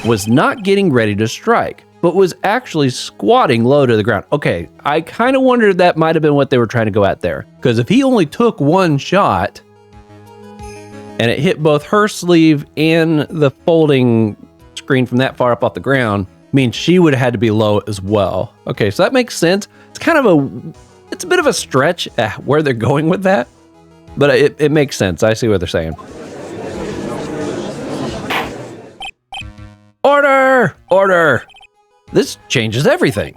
Speaker 1: was not getting ready to strike, but was actually squatting low to the ground. Okay, I kind of wondered that might have been what they were trying to go at there. Because if he only took one shot, and it hit both her sleeve and the folding screen from that far up off the ground, means she would have had to be low as well. Okay, so that makes sense. It's a bit of a stretch at where they're going with that, but it makes sense. I see what they're saying. Order! Order! This changes everything.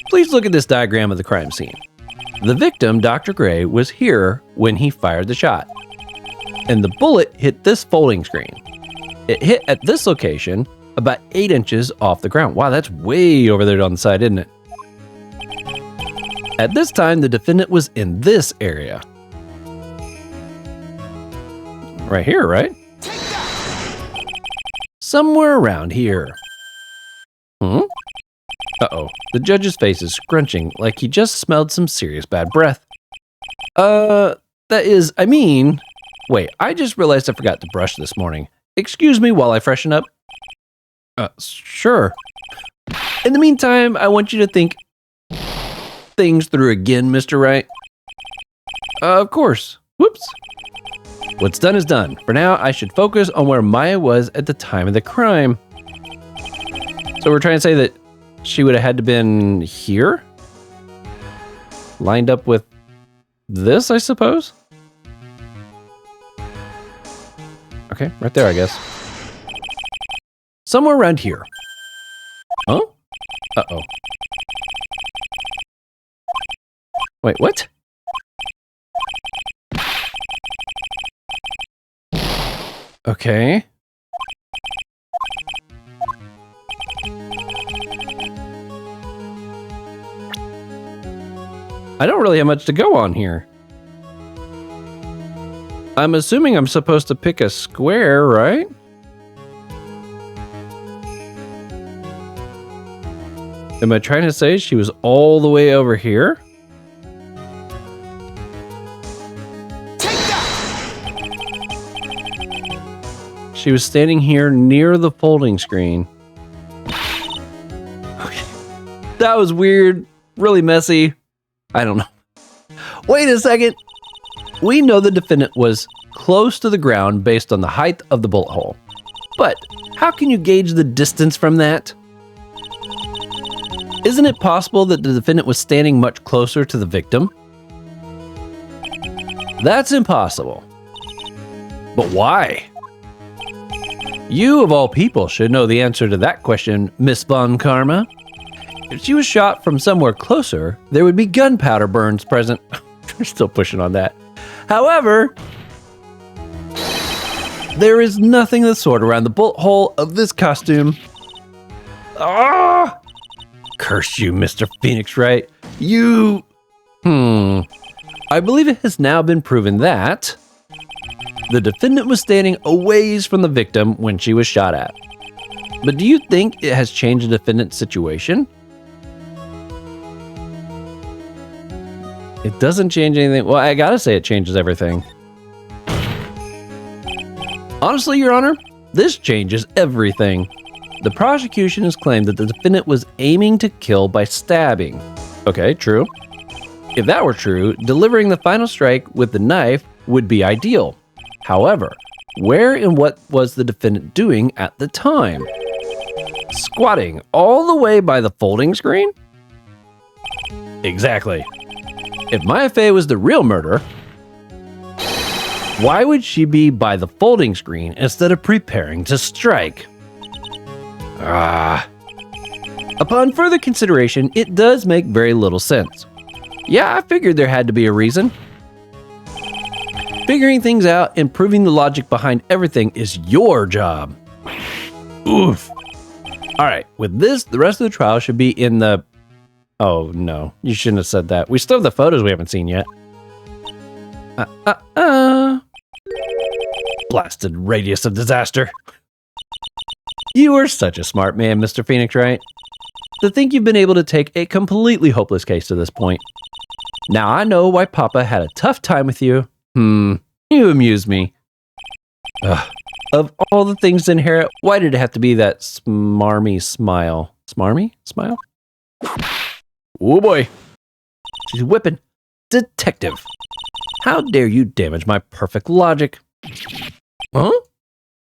Speaker 1: Please look at this diagram of the crime scene. The victim, Dr. Gray, was here when he fired the shot, and the bullet hit this folding screen. It hit at this location about 8 inches off the ground. Wow, that's way over there on the side, isn't it? At this time, the defendant was in this area. Right here, right? Somewhere around here. Uh-oh. The judge's face is scrunching like he just smelled some serious bad breath. Wait, I just realized I forgot to brush this morning. Excuse me while I freshen up? Sure. In the meantime, I want you to think things through again, Mr. Wright. Of course. Whoops. What's done is done. For now, I should focus on where Maya was at the time of the crime. So we're trying to say that she would have had to been here? Lined up with this, I suppose? Okay, right there, I guess. Somewhere around here. Huh? Uh-oh. Wait, what? Okay. I don't really have much to go on here. I'm assuming I'm supposed to pick a square, right? Am I trying to say she was all the way over here?
Speaker 2: Take that!
Speaker 1: She was standing here near the folding screen. Okay. That was weird, really messy. I don't know. Wait a second. We know the defendant was close to the ground based on the height of the bullet hole. But how can you gauge the distance from that? Isn't it possible that the defendant was standing much closer to the victim? That's impossible. But why? You, of all people, should know the answer to that question, Miss Von Karma. If she was shot from somewhere closer, there would be gunpowder burns present. We're still pushing on that. However, there is nothing of the sort around the bullet hole of this costume. Ah! Curse you, Mr. Phoenix Wright. You... I believe it has now been proven that the defendant was standing a ways from the victim when she was shot at. But do you think it has changed the defendant's situation? It doesn't change anything. Well, I gotta say it changes everything. Honestly, Your Honor, this changes everything. The prosecution has claimed that the defendant was aiming to kill by stabbing. Okay, true. If that were true, delivering the final strike with the knife would be ideal. However, where and what was the defendant doing at the time? Squatting all the way by the folding screen? Exactly. If Maya Fey was the real murderer, why would she be by the folding screen instead of preparing to strike? Upon further consideration, it does make very little sense. Yeah, I figured there had to be a reason. Figuring things out and proving the logic behind everything is your job. Oof. All right, with this, the rest of the trial should be in the... Oh, no, you shouldn't have said that. We still have the photos we haven't seen yet. Blasted radius of disaster. You are such a smart man, Mr. Phoenix Wright. To think you've been able to take a completely hopeless case to this point. Now I know why Papa had a tough time with you. You amuse me. Of all the things to inherit, why did it have to be that smarmy smile? Smarmy smile? Oh boy. She's whipping. Detective. How dare you damage my perfect logic? Huh?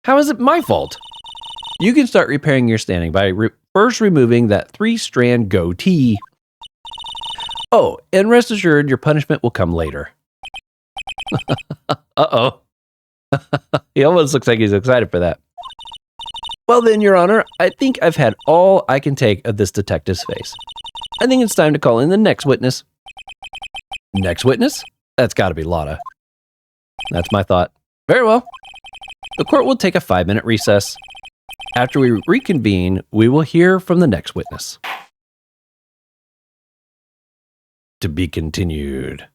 Speaker 1: How is it my fault? You can start repairing your standing by first removing that 3-strand goatee. Oh, and rest assured your punishment will come later. Uh-oh. He almost looks like he's excited for that. Well then, Your Honor, I think I've had all I can take of this detective's face. I think it's time to call in the next witness. Next witness? That's got to be Lotta. That's my thought. Very well. The court will take a 5-minute recess. After we reconvene, we will hear from the next witness. To be continued.